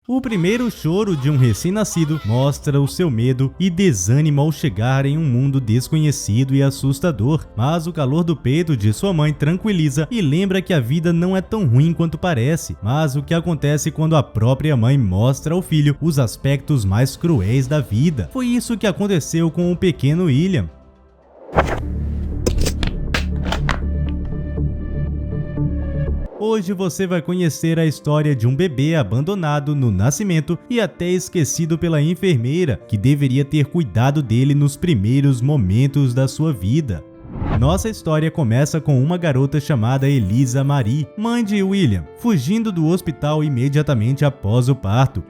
O primeiro choro de um recém-nascido mostra o seu medo e desânimo ao chegar em um mundo desconhecido e assustador, mas o calor do peito de sua mãe tranquiliza e lembra que a vida não é tão ruim quanto parece. Mas o que acontece quando a própria mãe mostra ao filho os aspectos mais cruéis da vida? Foi isso que aconteceu com o pequeno William. Hoje você vai conhecer a história de um bebê abandonado no nascimento e até esquecido pela enfermeira, que deveria ter cuidado dele nos primeiros momentos da sua vida. Nossa história começa com uma garota chamada Elisa Marie, mãe de William, fugindo do hospital imediatamente após o parto.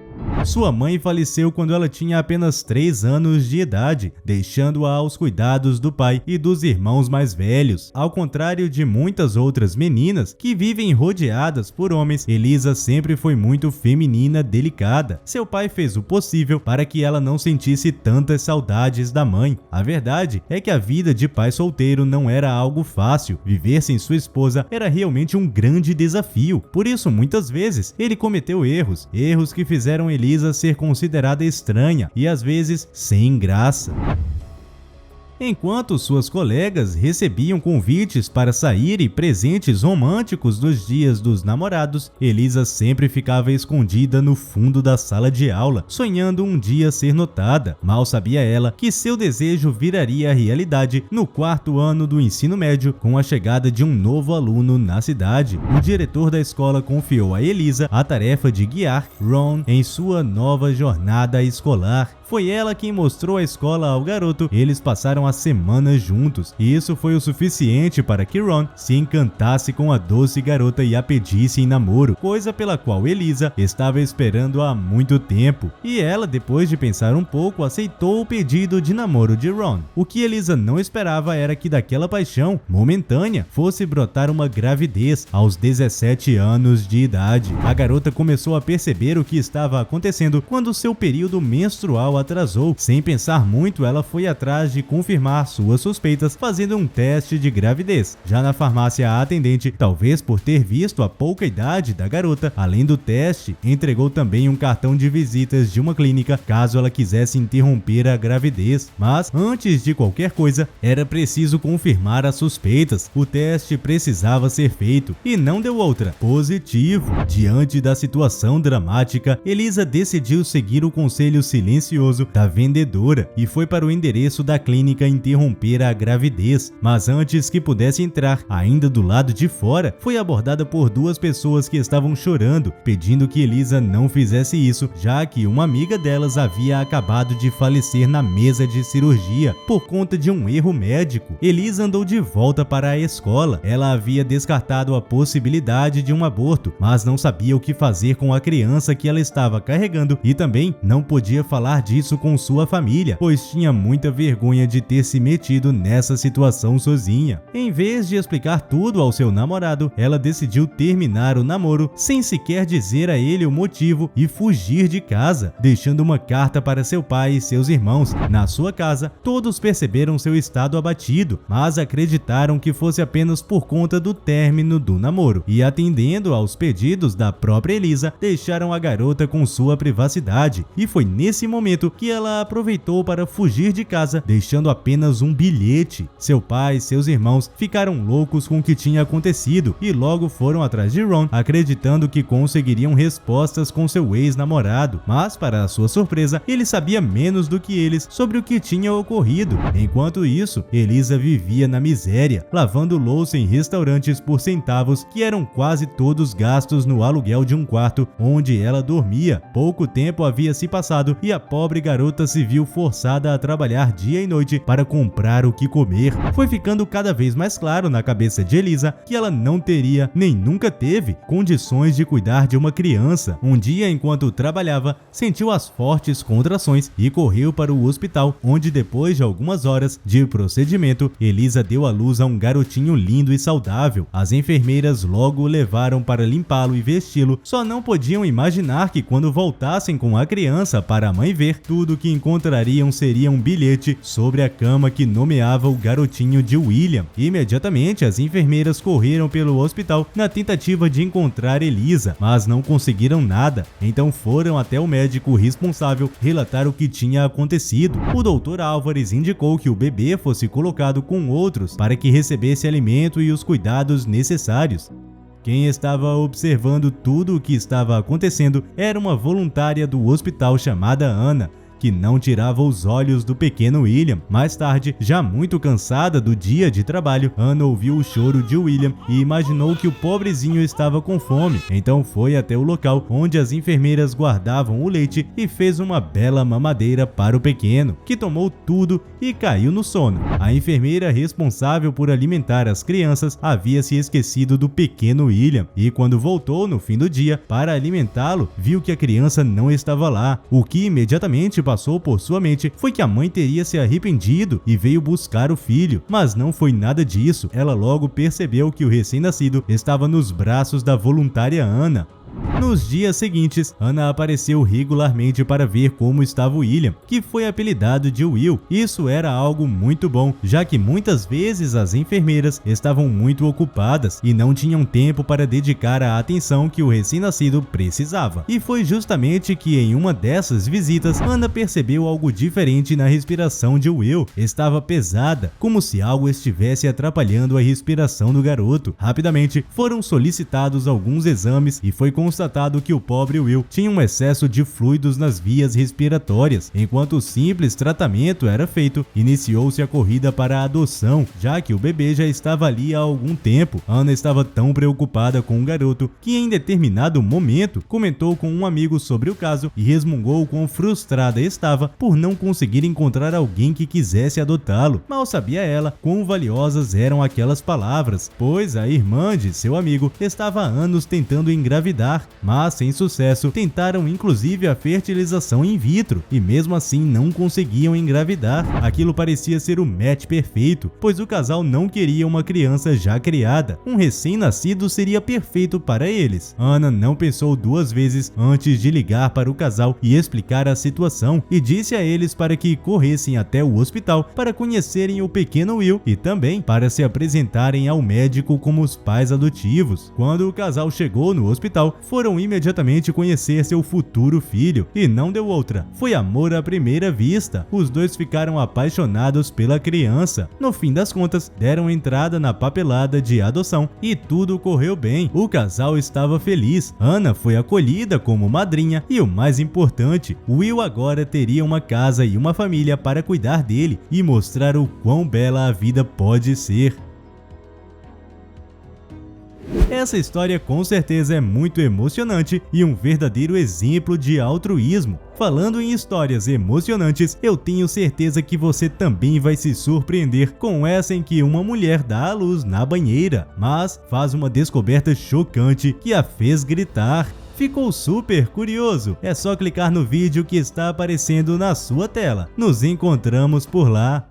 Sua mãe faleceu quando ela tinha apenas 3 anos de idade, deixando-a aos cuidados do pai e dos irmãos mais velhos. Ao contrário de muitas outras meninas que vivem rodeadas por homens, Elisa sempre foi muito feminina, delicada. Seu pai fez o possível para que ela não sentisse tantas saudades da mãe. A verdade é que a vida de pai solteiro não era algo fácil. Viver sem sua esposa era realmente um grande desafio. Por isso, muitas vezes, ele cometeu erros que fizeram Elisa ser considerada estranha e às vezes sem graça. Enquanto suas colegas recebiam convites para sair e presentes românticos nos dias dos namorados, Elisa sempre ficava escondida no fundo da sala de aula, sonhando um dia ser notada. Mal sabia ela que seu desejo viraria realidade no 4º ano do ensino médio, com a chegada de um novo aluno na cidade. O diretor da escola confiou a Elisa a tarefa de guiar Ron em sua nova jornada escolar. Foi ela quem mostrou a escola ao garoto. Eles passaram a semana juntos, e isso foi o suficiente para que Ron se encantasse com a doce garota e a pedisse em namoro, coisa pela qual Elisa estava esperando há muito tempo. E ela, depois de pensar um pouco, aceitou o pedido de namoro de Ron. O que Elisa não esperava era que daquela paixão momentânea fosse brotar uma gravidez aos 17 anos de idade. A garota começou a perceber o que estava acontecendo quando seu período menstrual atrasou. Sem pensar muito, ela foi atrás de confirmar suas suspeitas fazendo um teste de gravidez. Já na farmácia, a atendente, talvez por ter visto a pouca idade da garota, além do teste, entregou também um cartão de visitas de uma clínica caso ela quisesse interromper a gravidez. Mas antes de qualquer coisa, era preciso confirmar as suspeitas. O teste precisava ser feito e não deu outra: positivo. Diante da situação dramática, Elisa decidiu seguir o conselho silencioso da vendedora e foi para o endereço da clínica interromper a gravidez. Mas antes que pudesse entrar, ainda do lado de fora, foi abordada por 2 pessoas que estavam chorando, pedindo que Elisa não fizesse isso, já que uma amiga delas havia acabado de falecer na mesa de cirurgia por conta de um erro médico. Elisa andou de volta para a escola. Ela havia descartado a possibilidade de um aborto, mas não sabia o que fazer com a criança que ela estava carregando e também não podia falar disso com sua família, pois tinha muita vergonha de ter se metido nessa situação sozinha. Em vez de explicar tudo ao seu namorado, ela decidiu terminar o namoro sem sequer dizer a ele o motivo e fugir de casa, deixando uma carta para seu pai e seus irmãos. Na sua casa, todos perceberam seu estado abatido, mas acreditaram que fosse apenas por conta do término do namoro e, atendendo aos pedidos da própria Elisa, deixaram a garota com sua privacidade. E foi nesse momento que ela aproveitou para fugir de casa, deixando apenas um bilhete. Seu pai e seus irmãos ficaram loucos com o que tinha acontecido e logo foram atrás de Ron, acreditando que conseguiriam respostas com seu ex-namorado. Mas, para sua surpresa, ele sabia menos do que eles sobre o que tinha ocorrido. Enquanto isso, Elisa vivia na miséria, lavando louça em restaurantes por centavos que eram quase todos gastos no aluguel de um quarto onde ela dormia. Pouco tempo havia se passado e a pobre garota se viu forçada a trabalhar dia e noite para comprar o que comer. Foi ficando cada vez mais claro na cabeça de Elisa que ela não teria, nem nunca teve, condições de cuidar de uma criança. Um dia, enquanto trabalhava, sentiu as fortes contrações e correu para o hospital, onde depois de algumas horas de procedimento, Elisa deu à luz a um garotinho lindo e saudável. As enfermeiras logo o levaram para limpá-lo e vesti-lo. Só não podiam imaginar que quando voltassem com a criança para a mãe ver, tudo que encontrariam seria um bilhete sobre a cama que nomeava o garotinho de William. Imediatamente, as enfermeiras correram pelo hospital na tentativa de encontrar Elisa, mas não conseguiram nada. Então foram até o médico responsável relatar o que tinha acontecido. O Dr. Álvares indicou que o bebê fosse colocado com outros para que recebesse alimento e os cuidados necessários. Quem estava observando tudo o que estava acontecendo era uma voluntária do hospital chamada Ana, que não tirava os olhos do pequeno William. Mais tarde, já muito cansada do dia de trabalho, Ana ouviu o choro de William e imaginou que o pobrezinho estava com fome. Então foi até o local onde as enfermeiras guardavam o leite e fez uma bela mamadeira para o pequeno, que tomou tudo e caiu no sono. A enfermeira responsável por alimentar as crianças havia se esquecido do pequeno William e, quando voltou no fim do dia para alimentá-lo, viu que a criança não estava lá. O que imediatamente passou por sua mente foi que a mãe teria se arrependido e veio buscar o filho, mas não foi nada disso. Ela logo percebeu que o recém-nascido estava nos braços da voluntária Ana. Nos dias seguintes, Ana apareceu regularmente para ver como estava William, que foi apelidado de Will. Isso era algo muito bom, já que muitas vezes as enfermeiras estavam muito ocupadas e não tinham tempo para dedicar a atenção que o recém-nascido precisava. E foi justamente que em uma dessas visitas, Ana percebeu algo diferente na respiração de Will. Estava pesada, como se algo estivesse atrapalhando a respiração do garoto. Rapidamente, foram solicitados alguns exames e foi constatado que o pobre Will tinha um excesso de fluidos nas vias respiratórias. Enquanto o simples tratamento era feito, iniciou-se a corrida para a adoção, já que o bebê já estava ali há algum tempo. Ana estava tão preocupada com o garoto que em determinado momento comentou com um amigo sobre o caso e resmungou quão frustrada estava por não conseguir encontrar alguém que quisesse adotá-lo. Mal sabia ela quão valiosas eram aquelas palavras, pois a irmã de seu amigo estava há anos tentando engravidar, mas sem sucesso. Tentaram inclusive a fertilização in vitro e mesmo assim não conseguiam engravidar. Aquilo parecia ser o match perfeito, pois o casal não queria uma criança já criada. Um recém-nascido seria perfeito para eles. Ana não pensou duas vezes antes de ligar para o casal e explicar a situação, e disse a eles para que corressem até o hospital para conhecerem o pequeno Will e também para se apresentarem ao médico como os pais adotivos. Quando o casal chegou no hospital, foram imediatamente conhecer seu futuro filho e não deu outra. Foi amor à primeira vista. Os dois ficaram apaixonados pela criança. No fim das contas, deram entrada na papelada de adoção e tudo correu bem. O casal estava feliz. Ana foi acolhida como madrinha e o mais importante, Will agora teria uma casa e uma família para cuidar dele e mostrar o quão bela a vida pode ser. Essa história com certeza é muito emocionante e um verdadeiro exemplo de altruísmo. Falando em histórias emocionantes, eu tenho certeza que você também vai se surpreender com essa em que uma mulher dá à luz na banheira, mas faz uma descoberta chocante que a fez gritar. Ficou super curioso? É só clicar no vídeo que está aparecendo na sua tela. Nos encontramos por lá.